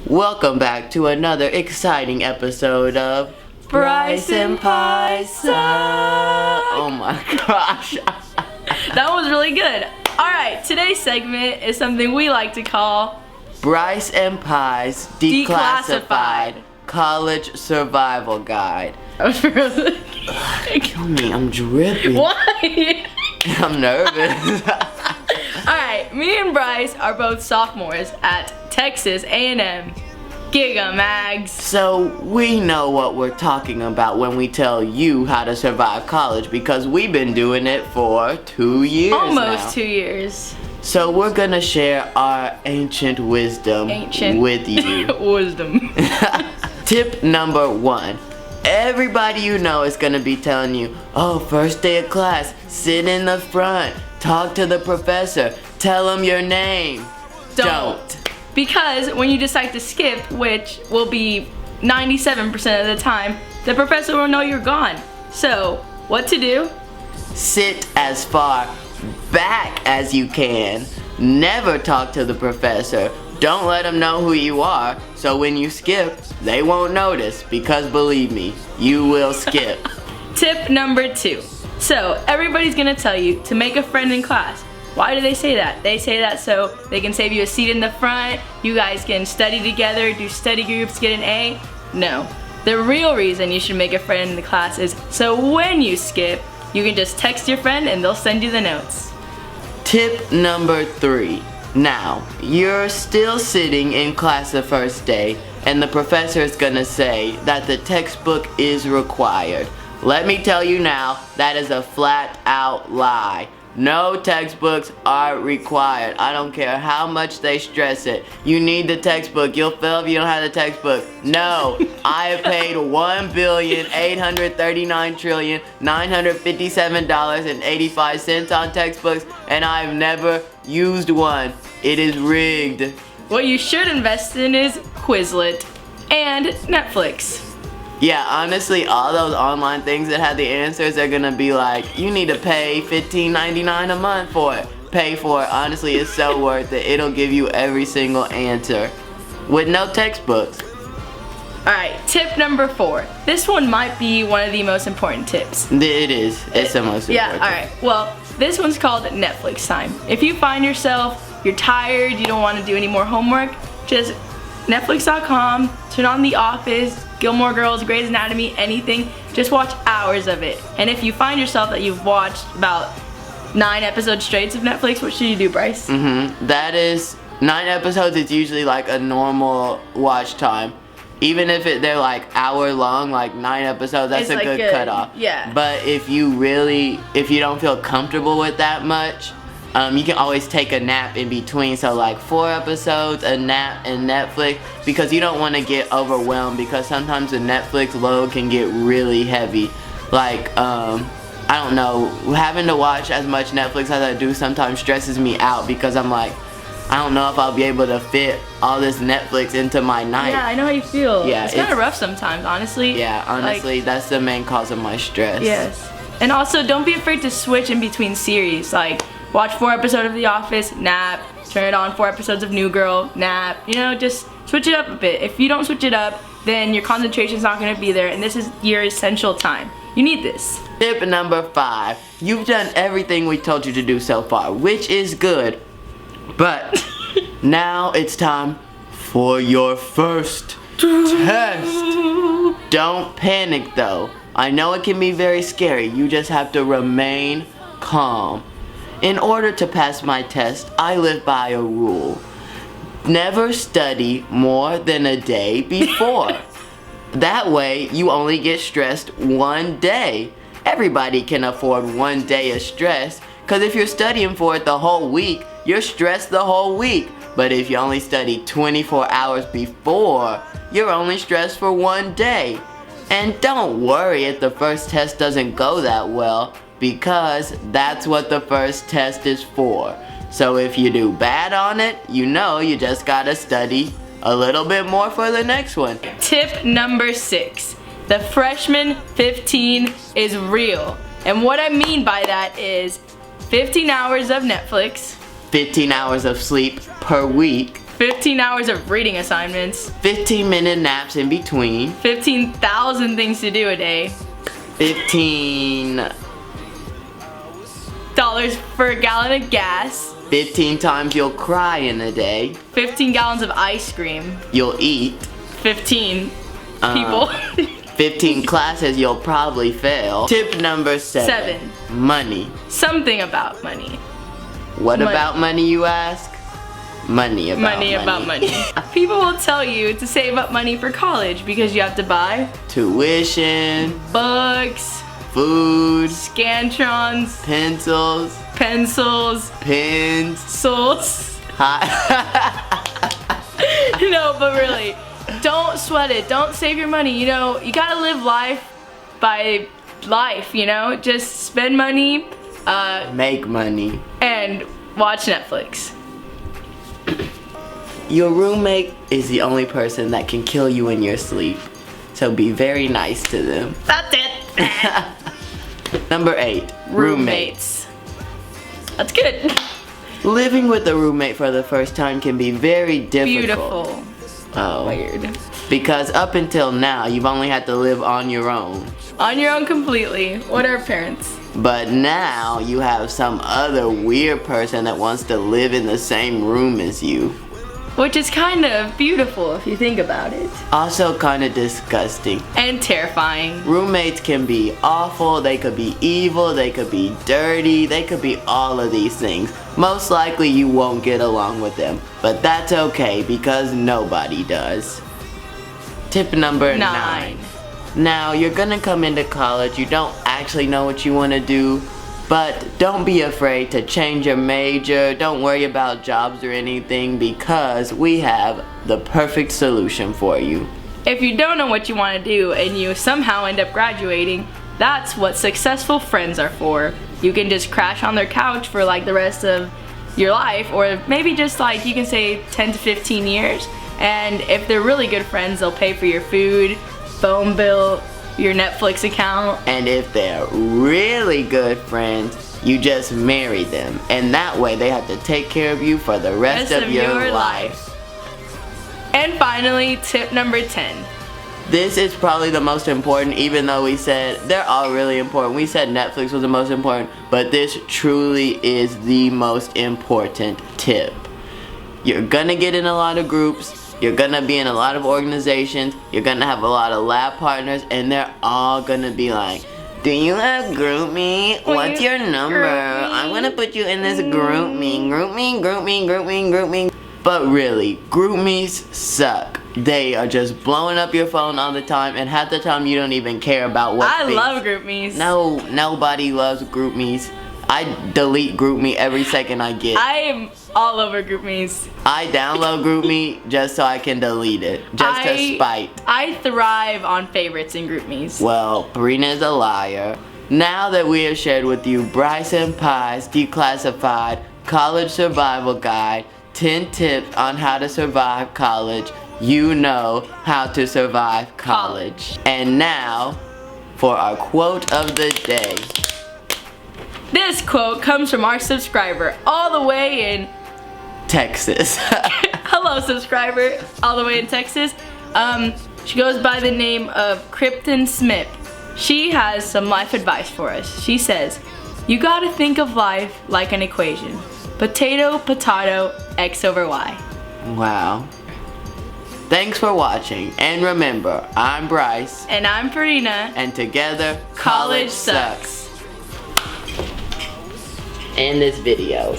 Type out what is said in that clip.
Welcome back to another exciting episode of Brice and Pies. Oh my gosh. That was really good. Alright, today's segment is something we like to call Brice and Pies Declassified College Survival Guide. I was really Kill me, I'm dripping. Why? I'm nervous. Alright, me and Brice are both sophomores at Texas A&M. Giga Mags. So we know what we're talking about when we tell you how to survive college because we've been doing it for 2 years Almost now. 2 years. So we're gonna share our ancient wisdom with you. Wisdom. Tip number 1. Everybody you know is gonna be telling you, oh, first day of class, sit in the front, talk to the professor, tell him your name. Don't. Because when you decide to skip, which will be 97% of the time, the professor will know you're gone. So, what to do? Sit as far back as you can. Never talk to the professor. Don't let them know who you are, so when you skip, they won't notice, because believe me, you will skip. Tip number 2. So, everybody's gonna tell you to make a friend in class. Why do they say that? They say that so they can save you a seat in the front, you guys can study together, do study groups, get an A. No. The real reason you should make a friend in the class is so when you skip, you can just text your friend and they'll send you the notes. Tip number 3. Now, you're still sitting in class the first day, and the professor is gonna say that the textbook is required. Let me tell you now, that is a flat out lie. No textbooks are required. I don't care how much they stress it. You need the textbook. You'll fail if you don't have the textbook. No, I have paid $1,839,957.85 on textbooks, and I've never used one. It is rigged. What you should invest in is Quizlet and Netflix. Yeah, honestly, all those online things that have the answers are gonna be like, you need to pay $15.99 a month for it. Pay for it. Honestly, it's so worth it. It'll give you every single answer with no textbooks. Alright, tip number 4. This one might be one of the most important tips. It is. It's the most important. Yeah, alright. Well, this one's called Netflix time. If you find yourself, you're tired, you don't want to do any more homework, just Netflix.com, turn on The Office, Gilmore Girls, Grey's Anatomy, anything, just watch hours of it. And if you find yourself that you've watched about 9 episodes straight of Netflix, what should you do, Brice? That is 9 episodes. It's usually like a normal watch time. Even if they're like hour long, like 9 episodes, that's It's a like good cutoff. Yeah. But if you don't feel comfortable with that much, you can always take a nap in between, so like 4 episodes, a nap, and Netflix, because you don't want to get overwhelmed, because sometimes the Netflix load can get really heavy. Like, I don't know, having to watch as much Netflix as I do sometimes stresses me out, because I'm like, I don't know if I'll be able to fit all this Netflix into my night. Yeah, I know how you feel. Yeah, it's kind of rough sometimes, honestly. Yeah, honestly, that's the main cause of my stress. Yes. And also, don't be afraid to switch in between series, like, watch 4 episodes of The Office, nap, turn it on 4 episodes of New Girl, nap, you know, just switch it up a bit. If you don't switch it up, then your concentration's not gonna be there, and this is your essential time. You need this. Tip number 5. You've done everything we told you to do so far, which is good, but now it's time for your first test. Don't panic though. I know it can be very scary. You just have to remain calm. In order to pass my test, I live by a rule. Never study more than a day before. That way, you only get stressed one day. Everybody can afford 1 day of stress, because if you're studying for it the whole week, you're stressed the whole week. But if you only study 24 hours before, you're only stressed for 1 day. And don't worry if the first test doesn't go that well, because that's what the first test is for. So if you do bad on it, you know you just gotta study a little bit more for the next one. Tip number 6. The freshman 15 is real. And what I mean by that is 15 hours of Netflix, 15 hours of sleep per week, 15 hours of reading assignments. 15-minute naps in between. 15,000 things to do a day. $15 for a gallon of gas. 15 times you'll cry in a day. 15 gallons of ice cream. You'll eat. 15 people. 15 classes you'll probably fail. Tip number 7. Money. Something about money. What about money, you ask? Money about money. People will tell you to save up money for college because you have to buy tuition, books, food, scantrons, pencils, pens, souls. No, but really, don't sweat it. Don't save your money. You know, you gotta live life by life, you know? Just spend money, make money, and watch Netflix. Your roommate is the only person that can kill you in your sleep. So be very nice to them. That's it. Number 8. Roommates. That's good. Living with a roommate for the first time can be very difficult. Beautiful. Oh. Weird. Because up until now, you've only had to live on your own. On your own completely. What are parents? But now you have some other weird person that wants to live in the same room as you. Which is kind of beautiful if you think about it. Also kind of disgusting. And terrifying. Roommates can be awful, they could be evil, they could be dirty, they could be all of these things. Most likely you won't get along with them. But that's okay because nobody does. Tip number 9. Now, you're gonna come into college, you don't actually know what you wanna do, but don't be afraid to change your major, don't worry about jobs or anything because we have the perfect solution for you. If you don't know what you wanna do and you somehow end up graduating, that's what successful friends are for. You can just crash on their couch for like the rest of your life, or maybe just like you can say 10 to 15 years. And if they're really good friends, they'll pay for your food, phone bill, your Netflix account. And if they're really good friends, you just marry them. And that way they have to take care of you for the rest of your life. And finally, tip number 10. This is probably the most important, even though we said they're all really important. We said Netflix was the most important, but this truly is the most important tip. You're gonna get in a lot of groups. You're gonna be in a lot of organizations, you're gonna have a lot of lab partners, and they're all gonna be like, do you have GroupMe? What's your number? I'm gonna put you in this GroupMe. GroupMe. But really, GroupMes suck. They are just blowing up your phone all the time, and half the time you don't even care about what I love GroupMes. No, nobody loves GroupMes. I delete GroupMe every second I get. I am all over GroupMes. I download GroupMe just so I can delete it, just to spite. I thrive on favorites in GroupMes. Well, Brina's a liar. Now that we have shared with you Brice and Pi's Declassified College Survival Guide, 10 tips on how to survive college, you know how to survive college. And now, for our quote of the day. This quote comes from our subscriber all the way in Texas. Hello, subscriber, all the way in Texas. She goes by the name of Krypton Smith. She has some life advice for us. She says, you gotta think of life like an equation. Potato, potato, X over Y. Wow. Thanks for watching, and remember, I'm Brice. And I'm Brina. And together, college sucks. End this video.